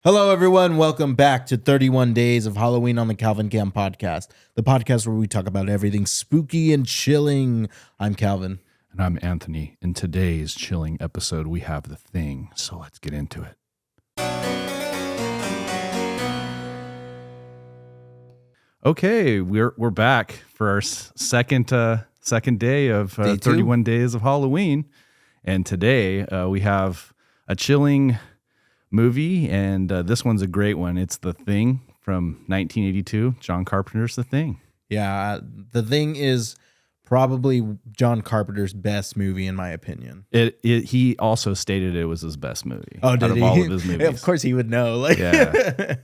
Hello, everyone. Welcome back to 31 Days of Halloween on the Calvin Cam podcast, the podcast where we talk about everything spooky and chilling. I'm Calvin. And I'm Anthony. In today's chilling episode, we have The Thing. So let's get into it. Okay, we're back for our second day of 31 Days of Halloween. And today we have a chilling movie, and this one's a great one. It's The Thing from 1982. John Carpenter's The Thing. Yeah, The Thing is probably John Carpenter's best movie, in my opinion. He also stated it was his best movie. Oh, did out of he? all of his movies. Of course he would know. Yeah.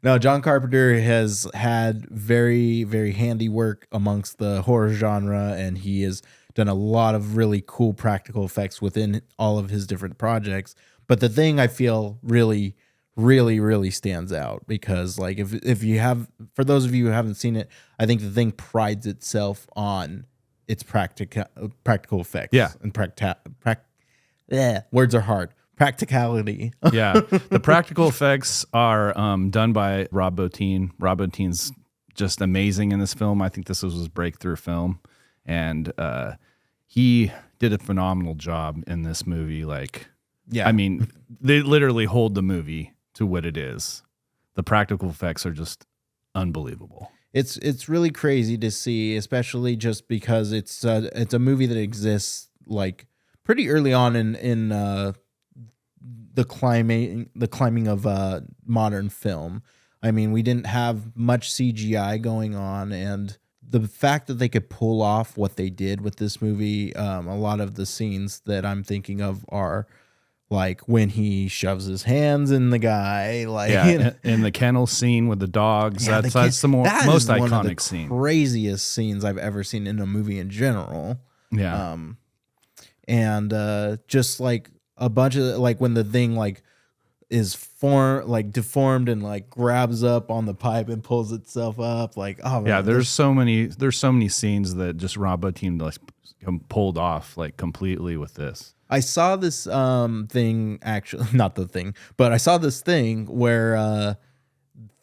No, John Carpenter has had very, very handy work amongst the horror genre, and he has done a lot of really cool practical effects within all of his different projects. But The Thing, I feel, really stands out because, like, if you have, for those of you who haven't seen it, I think The Thing prides itself on its practical effects. Yeah. And words are hard. Practicality. Yeah. The practical effects are done by Rob Bottin. Rob Bottin's just amazing in this film. I think this was his breakthrough film. And he did a phenomenal job in this movie. Like, Yeah. I mean, they literally hold the movie to what it is. The practical effects are just unbelievable. It's really crazy to see, especially just because it's a movie that exists like pretty early on in the climbing of modern film. I mean, we didn't have much CGI going on, and the fact that they could pull off what they did with this movie, a lot of the scenes that I'm thinking of are like when he shoves his hands in the guy, like in the kennel scene with the dogs. Yeah, that's the most iconic one of the scene. Craziest scenes I've ever seen in a movie in general. Yeah. And just like a bunch of, like, when the thing like is deformed and like grabs up on the pipe and pulls itself up, like, oh man, yeah, there's so many scenes that just Rob Bottin like pulled off like completely with this. I saw this thing, actually, not the thing, but I saw this thing where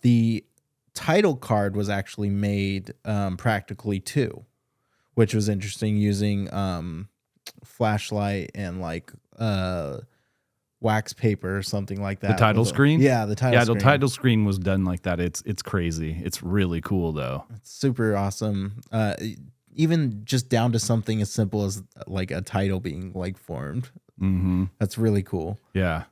the title card was actually made practically too, which was interesting, using flashlight and like wax paper or something like that. The title screen? Yeah, the title screen. The title screen was done like that. It's crazy. It's really cool though. It's super awesome. Even just down to something as simple as like a title being like formed. Mm-hmm. That's really cool. Yeah.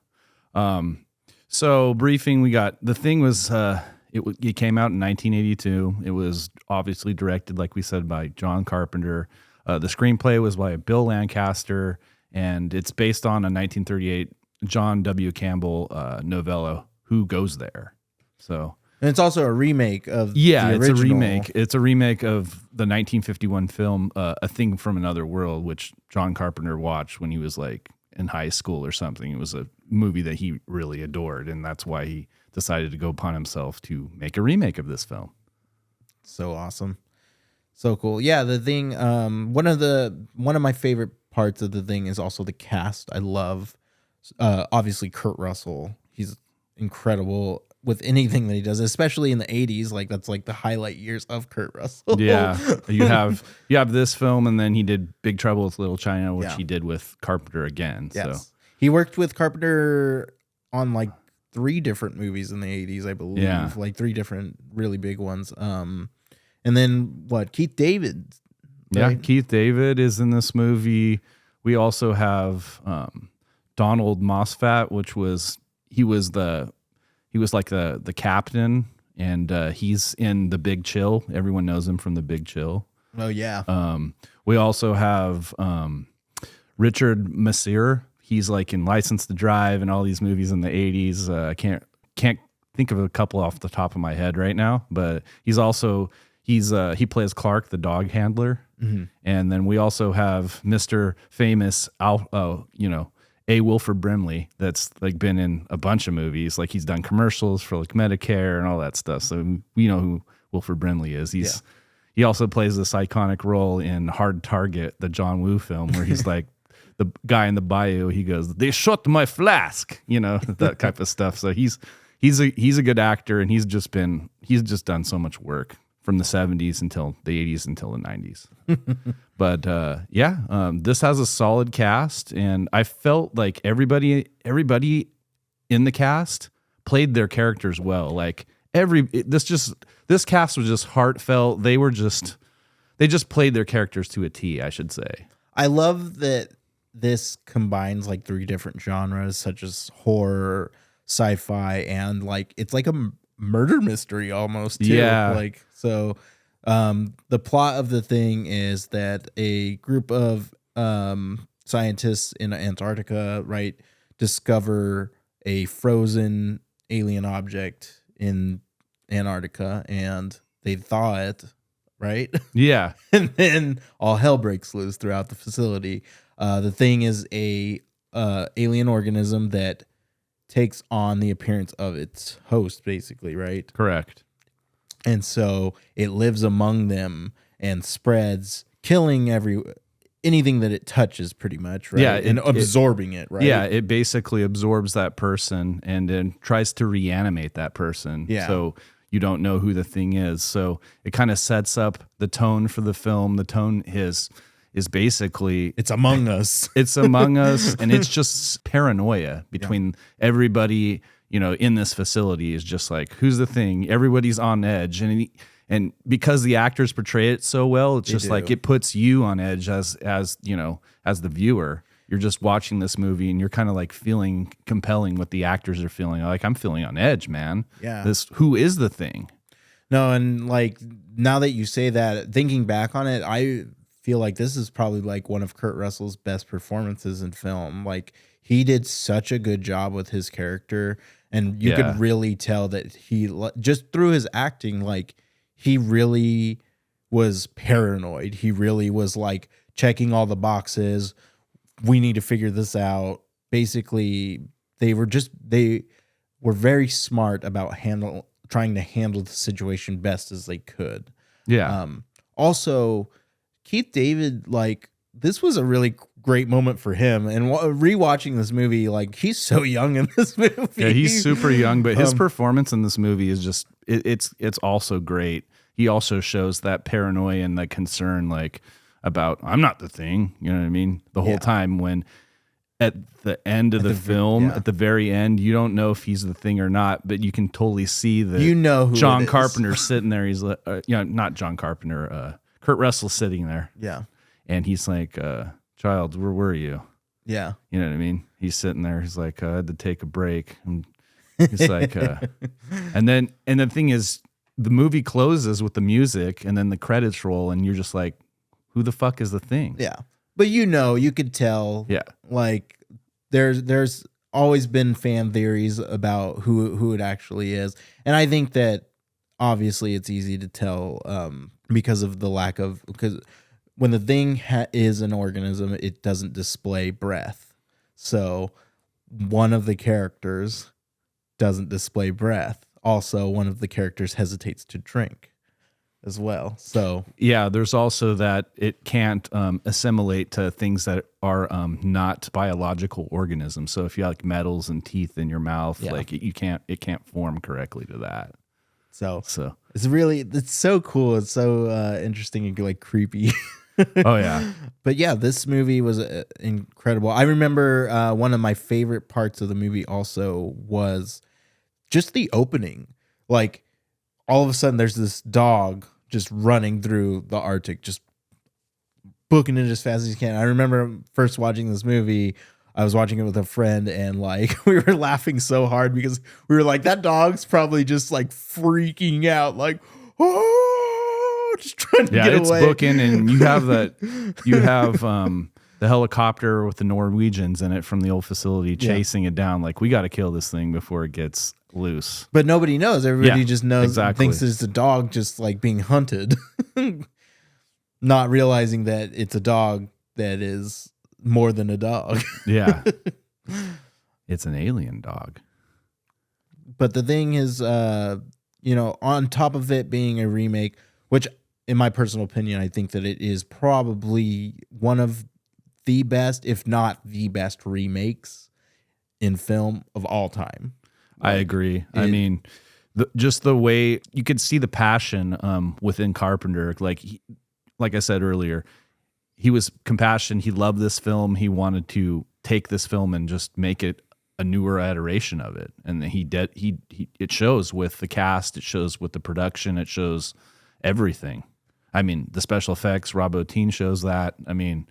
So briefing, we got The Thing was it came out in 1982. It was obviously directed, like we said, by John Carpenter. The screenplay was by Bill Lancaster, and it's based on a 1938 John W. Campbell novella, Who Goes There? So. And it's also a remake of the original. It's a remake. It's a remake of the 1951 film A Thing from Another World, which John Carpenter watched when he was like in high school or something. It was a movie that he really adored, and that's why he decided to go upon himself to make a remake of this film. So awesome. So cool. Yeah, The Thing, one of my favorite parts of The Thing is also the cast. I love obviously Kurt Russell. He's incredible with anything that he does, especially in the 80s. Like, that's like the highlight years of Kurt Russell. Yeah. You have this film, and then he did Big Trouble with Little China, which he did with Carpenter again. Yes. So he worked with Carpenter on like 3 different movies in the 80s, I believe. Yeah. Like 3 different really big ones. And then Keith David. Right? Yeah, Keith David is in this movie. We also have Donald Mosfat, he was like the captain, and he's in The Big Chill. Everyone knows him from The Big Chill. Oh yeah. We also have Richard Masur. He's like in License to Drive and all these movies in the 80s. I can't think of a couple off the top of my head right now, but he plays Clark, the dog handler. Mm-hmm. And then we also have Mr. Famous A. Wilford Brimley, that's like been in a bunch of movies. Like, he's done commercials for like Medicare and all that stuff. So we know who Wilford Brimley is. He also plays this iconic role in Hard Target, the John Woo film, where he's like the guy in the bayou. He goes, "They shot my flask," that type of stuff. So he's he's a good actor, and he's just done so much work from the 70s until the 80s until the 90s. But this has a solid cast, and I felt like everybody in the cast played their characters well. Like this cast was just heartfelt. They just played their characters to a T, I should say. I love that this combines like 3 different genres, such as horror, sci-fi, and like it's like a murder mystery almost too. Yeah. Like so the plot of the thing is that a group of scientists in Antarctica, right, discover a frozen alien object in Antarctica, and they thaw it, right? Yeah. And then all hell breaks loose throughout the facility. The thing is a alien organism that takes on the appearance of its host, basically, right? Correct. And so it lives among them and spreads, killing anything that it touches, pretty much, right? Yeah, and absorbing it, right? Yeah, it basically absorbs that person and then tries to reanimate that person. Yeah. So you don't know who the thing is. So it kind of sets up the tone for the film. The tone is basically It's among us. It's among us, and it's just paranoia between everybody, in this facility is just like, who's the thing? Everybody's on edge, and because the actors portray it so well, it's just like it puts you on edge as the viewer. You're just watching this movie and you're kind of like feeling compelling what the actors are feeling. Like, I'm feeling on edge, man. Yeah. Who is the thing? No, and like now that you say that, thinking back on it, I feel like this is probably like one of Kurt Russell's best performances in film. Like, he did such a good job with his character, and you could really tell that he just through his acting, like he really was paranoid. He really was like checking all the boxes. We need to figure this out. Basically, they were very smart about trying to handle the situation best as they could. Yeah. Also, Keith David, like, this was a really great moment for him. And rewatching this movie, like, he's so young in this movie. Yeah, he's super young, but his performance in this movie is just it's also great. He also shows that paranoia and the concern, like, about I'm not the thing. You know what I mean? The whole time, when at the end of the film, at the very end, you don't know if he's the thing or not, but you can totally see that who John Carpenter sitting there. He's like, not John Carpenter, Kurt Russell sitting there. Yeah. And he's like, child, where were you? Yeah. You know what I mean? He's sitting there. He's like, I had to take a break. And he's like, and the thing is, the movie closes with the music and then the credits roll, and you're just like, who the fuck is the thing? Yeah. But you could tell. Yeah. Like, there's always been fan theories about who it actually is. And I think that obviously it's easy to tell because of the because when the thing is an organism, it doesn't display breath. So one of the characters doesn't display breath. Also, one of the characters hesitates to drink as well. So yeah, there's also that it can't assimilate to things that are not biological organisms. So if you have like metals and teeth in your mouth, like it can't form correctly to that. So it's so cool. It's so interesting and like creepy. Oh yeah. But yeah, this movie was incredible. I remember one of my favorite parts of the movie also was just the opening. Like, all of a sudden there's this dog just running through the Arctic, just booking it as fast as he can. I remember first watching this movie, I was watching it with a friend, and like we were laughing so hard because we were like, that dog's probably just like freaking out, like, oh, just trying to get away. Yeah, it's booking, and you have the helicopter with the Norwegians in it from the old facility chasing it down. Like, we got to kill this thing before it gets loose. But nobody knows. Everybody just knows, thinks it's a dog just like being hunted, not realizing that it's a dog that is more than a dog. Yeah. It's an alien dog. But the thing is, on top of it being a remake, which in my personal opinion, I think that it is probably one of the best, if not the best remakes in film of all time. I agree. I mean, just the way you could see the passion within Carpenter. Like I said earlier, he was compassionate. He loved this film. He wanted to take this film and just make it a newer iteration of it. And he did. It shows with the cast. It shows with the production. It shows everything. I mean, the special effects. Rob Bottin shows that. I mean,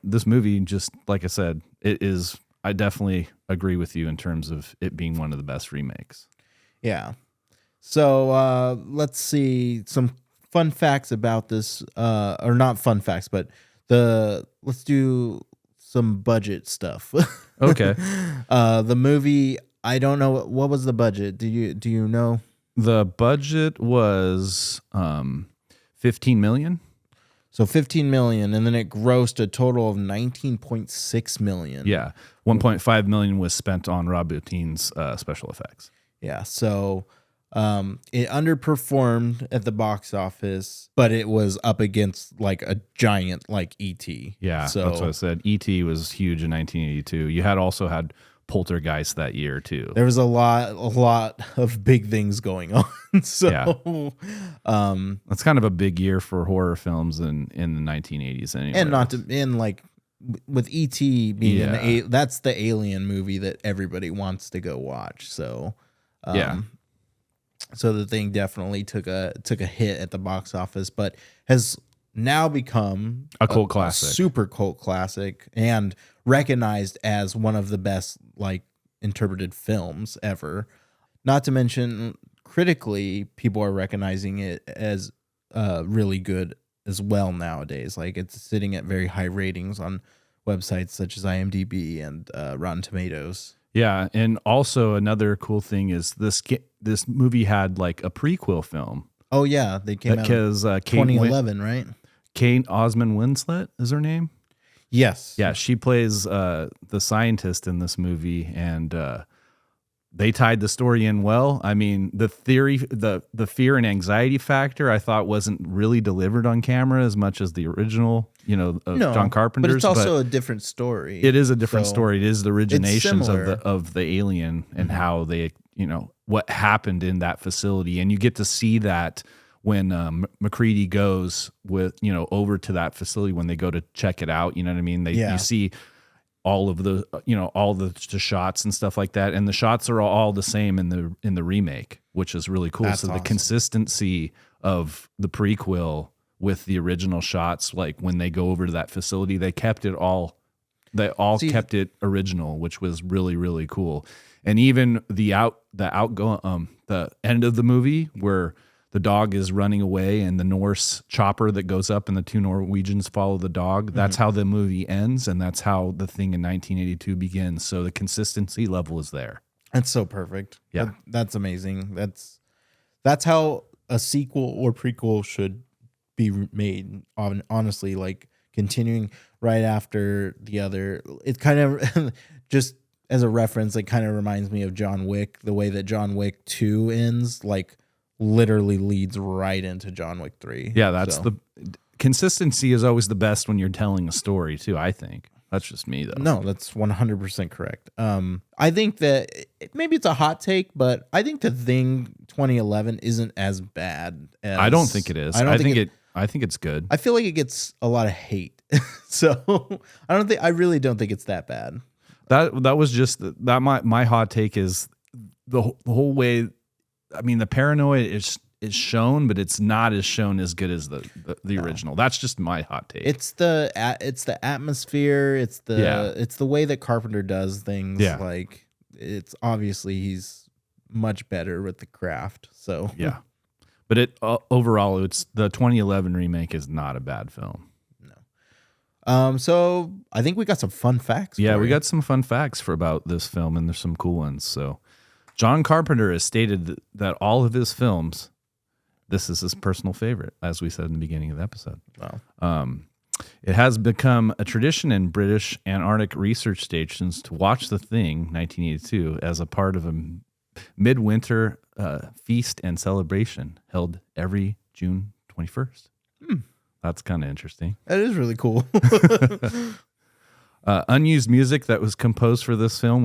this movie, just like I said, it is. I definitely agree with you in terms of it being one of the best remakes. Yeah. So let's see some fun facts about this, or not fun facts, but let's do some budget stuff. Okay. The movie, I don't know what was the budget. Do you know? The budget was 15 million. So 15 million, and then it grossed a total of 19.6 million. Yeah. 1.5 million was spent on Rob Bottin's special effects. Yeah. So it underperformed at the box office, but it was up against like a giant like E.T. Yeah, so that's what I said. E.T. was huge in 1982. You also had Poltergeist that year too. There was a lot of big things going on. So that's kind of a big year for horror films in the 1980s anyway. And like with E.T. being that's the alien movie that everybody wants to go watch. So so the thing definitely took a hit at the box office, but has now become a cult classic, super cult classic, and recognized as one of the best like interpreted films ever. Not to mention critically, people are recognizing it as really good as well nowadays. Like it's sitting at very high ratings on websites such as IMDb and Rotten Tomatoes. Yeah, and also another cool thing is this movie had like a prequel film. Oh yeah, they came out because 2011, right? Kate Osmond Winslet is her name. Yes. Yeah, she plays the scientist in this movie, and they tied the story in well. I mean, the theory, the fear and anxiety factor, I thought wasn't really delivered on camera as much as the original, John Carpenter's. But it's also a different story. It is a different story. It is the originations similar. of the alien and how they, what happened in that facility, and you get to see that when McCready goes over to that facility when they go to check it out. You know what I mean? You see all of the all the shots and stuff like that, and the shots are all the same in the remake, which is really cool. That's so awesome. The consistency of the prequel with the original shots, like when they go over to that facility, they kept it all. They all kept it original, which was really, really cool. And even the end of the movie where the dog is running away and the Norse chopper that goes up and the two Norwegians follow the dog. That's how the movie ends, and that's how the thing in 1982 begins. So the consistency level is there. That's so perfect. Yeah. That's amazing. That's how a sequel or prequel should be made. Honestly, like continuing right after the other. It kind of just as a reference, it kind of reminds me of John Wick. The way that John Wick 2 ends, like literally leads right into John Wick 3. Yeah, the consistency is always the best when you're telling a story too, I think. That's just me though. No, that's 100% correct. I think that maybe it's a hot take, but I think The Thing 2011 isn't as bad as I don't think it is. I think it's good. I feel like it gets a lot of hate. So I really don't think it's that bad. That was just that my hot take is the whole way. I mean, the paranoia is shown, but it's not as shown as good as the original. That's just my hot take. It's the atmosphere. It's the way that Carpenter does things. Yeah. Like it's obviously he's much better with the craft. So yeah, but overall, it's the 2011 remake is not a bad film. No. So I think we got some fun facts. Yeah, we got some fun facts about this film, and there's some cool ones. So John Carpenter has stated that all of his films, this is his personal favorite, as we said in the beginning of the episode. Wow. It has become a tradition in British Antarctic research stations to watch The Thing, 1982, as a part of a midwinter feast and celebration held every June 21st. That's kind of interesting. That is really cool. Unused music that was composed for this film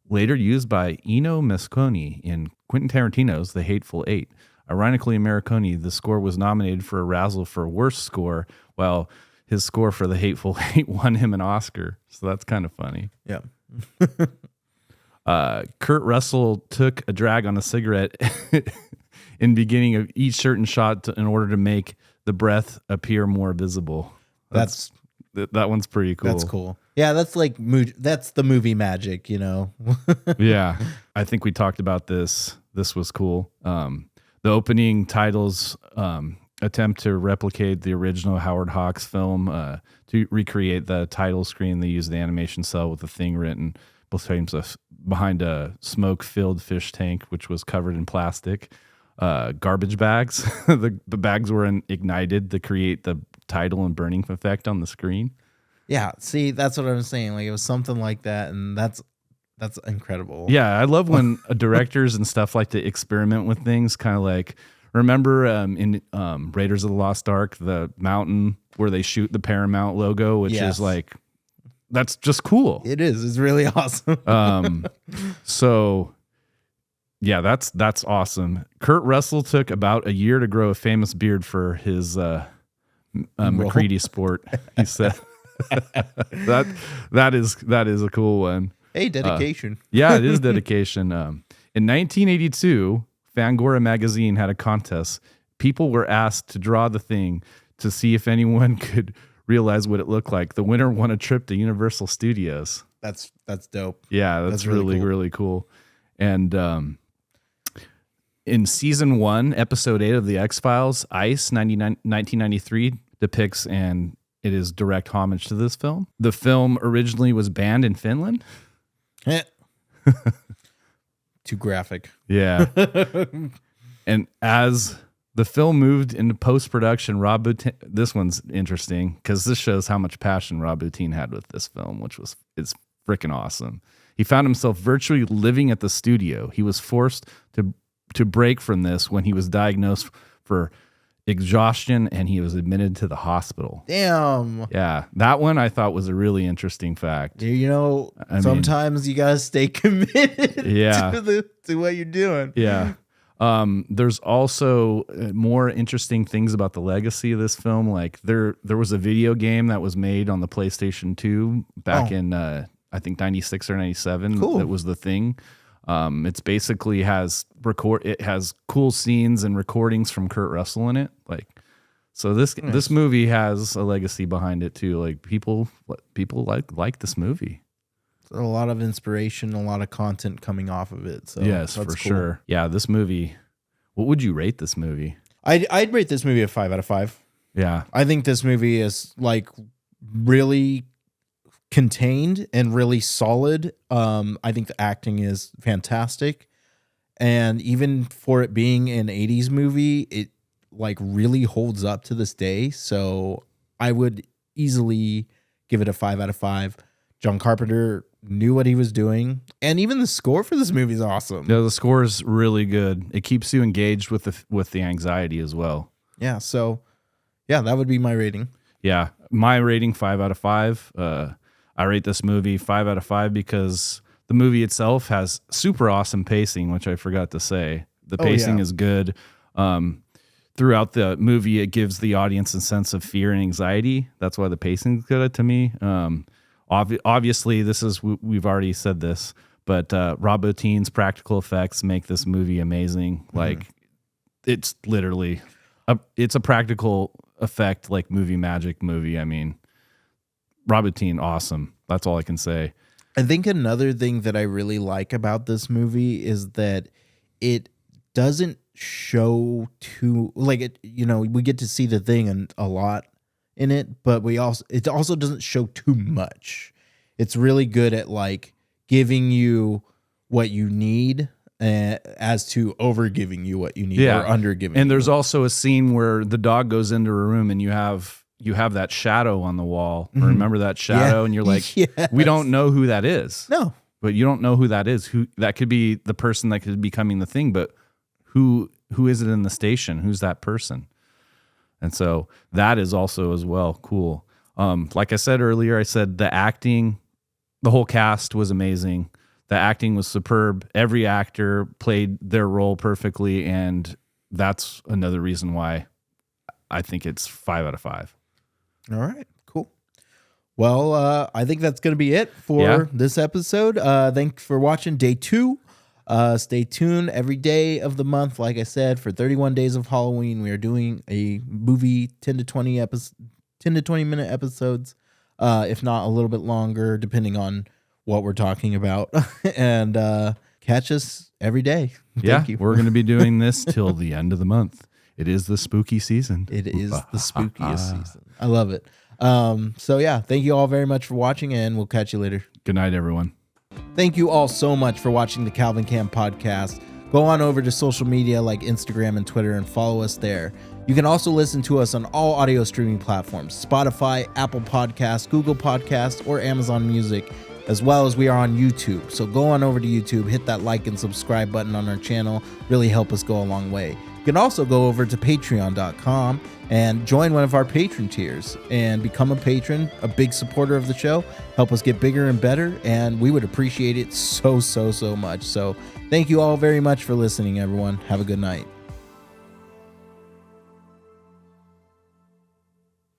later used by Ennio Mosconi in Quentin Tarantino's The Hateful Eight. Ironically, Morricone, the score was nominated for a Razzle for Worst Score, while his score for The Hateful Eight won him an Oscar. So that's kind of funny. Yeah. Kurt Russell took a drag on a cigarette in beginning of each certain shot in order to make the breath appear more visible. That one's pretty cool. That's cool. Yeah, that's that's the movie magic, you know. Yeah, I think we talked about this. This was cool. The opening titles attempt to replicate the original Howard Hawks film. To recreate the title screen, they used the animation cell with the thing written behind a smoke-filled fish tank, which was covered in plastic. Garbage bags. The bags were ignited to create the title and burning effect on the screen. Yeah, see, that's what I was saying. Like, it was something like that, and that's incredible. Yeah, I love when directors and stuff like to experiment with things, kind of like, remember in Raiders of the Lost Ark, the mountain where they shoot the Paramount logo, which is like, that's just cool. It is. It's really awesome. So, yeah, that's awesome. Kurt Russell took about a year to grow a famous beard for his McCready sport. He said that is a cool one. Hey, dedication. Yeah, it is dedication. In 1982, Fangoria magazine had a contest. People were asked to draw the thing to see if anyone could realize what it looked like. The winner won a trip to Universal Studios. That's dope. Yeah, that's really cool. And in season 1, episode 8 of the X-Files, Ice 1993 depicts, and it is direct homage to this film. The film originally was banned in Finland. Too graphic. Yeah. And as the film moved into post-production, Rob Bottin, this one's interesting because this shows how much passion Rob Bottin had with this film, which is freaking awesome. He found himself virtually living at the studio. He was forced to break from this when he was diagnosed for exhaustion and he was admitted to the hospital. Damn. Yeah, that one I thought was a really interesting fact. You know, sometimes you gotta stay committed to what you're doing. Yeah. There's also more interesting things about the legacy of this film. Like there was a video game that was made on the PlayStation 2 back in I think 96 or 97. Cool. That was the thing. It's basically it has cool scenes and recordings from Kurt Russell in it. Like, so this movie has a legacy behind it too. Like people like this movie. A lot of inspiration, a lot of content coming off of it. So yes, for sure. Yeah, this movie. What would you rate this movie? I'd rate this movie a 5 out of 5. Yeah, I think this movie is like really contained and really solid. I think the acting is fantastic, and even for it being an 80s movie, it like really holds up to this day. So I would easily give it a 5 out of 5. John Carpenter knew what he was doing, and even the score for this movie is awesome. Yeah, the score is really good. It keeps you engaged with the anxiety as well. Yeah, so yeah, that would be my rating. Yeah, my rating 5 out of 5. I rate this movie 5 out of 5 because the movie itself has super awesome pacing, which I forgot to say. The pacing is good. Throughout the movie, it gives the audience a sense of fear and anxiety. That's why the pacing is good to me. Obviously, we've already said this, but Rob Bottin's practical effects make this movie amazing. Mm-hmm. Like, it's literally it's a practical effect, like movie magic movie. I mean, Rob Bottin, awesome. That's all I can say. I think another thing that I really like about this movie is that it doesn't show too like it. You know, we get to see the thing and a lot in it, but it also doesn't show too much. It's really good at like giving you what you need, as to over giving you what you need or under giving. And there's also a scene where the dog goes into a room and you have that shadow on the wall. Mm-hmm. Remember that shadow? Yeah. And you're like, yes. We don't know who that is. No, but you don't know who that is. Who that could be the person that could be becoming the thing, but who is it in the station? Who's that person? And so that is also as well cool. Like I said earlier, I said the acting, the whole cast was amazing. The acting was superb. Every actor played their role perfectly, and that's another reason why I think it's 5 out of 5. All right, cool. Well, I think that's going to be it for this episode. Thanks for watching day 2. Stay tuned every day of the month. Like I said, for 31 days of Halloween, we are doing a movie 10 to 20 minute episodes, if not a little bit longer, depending on what we're talking about. And catch us every day. Thank you. We're going to be doing this till the end of the month. It is the spooky season. It is the spookiest season. I love it. So yeah, thank you all very much for watching, and we'll catch you later. Good night, everyone. Thank you all so much for watching the Calvin Cam podcast. Go on over to social media like Instagram and Twitter and follow us there. You can also listen to us on all audio streaming platforms, Spotify, Apple Podcasts, Google Podcasts, or Amazon Music, as well as we are on YouTube. So go on over to YouTube, hit that like and subscribe button on our channel. Really help us go a long way. You can also go over to patreon.com and join one of our patron tiers and become a patron, a big supporter of the show. Help us get bigger and better, and we would appreciate it so much. So thank you all very much for listening, everyone. Have a good night.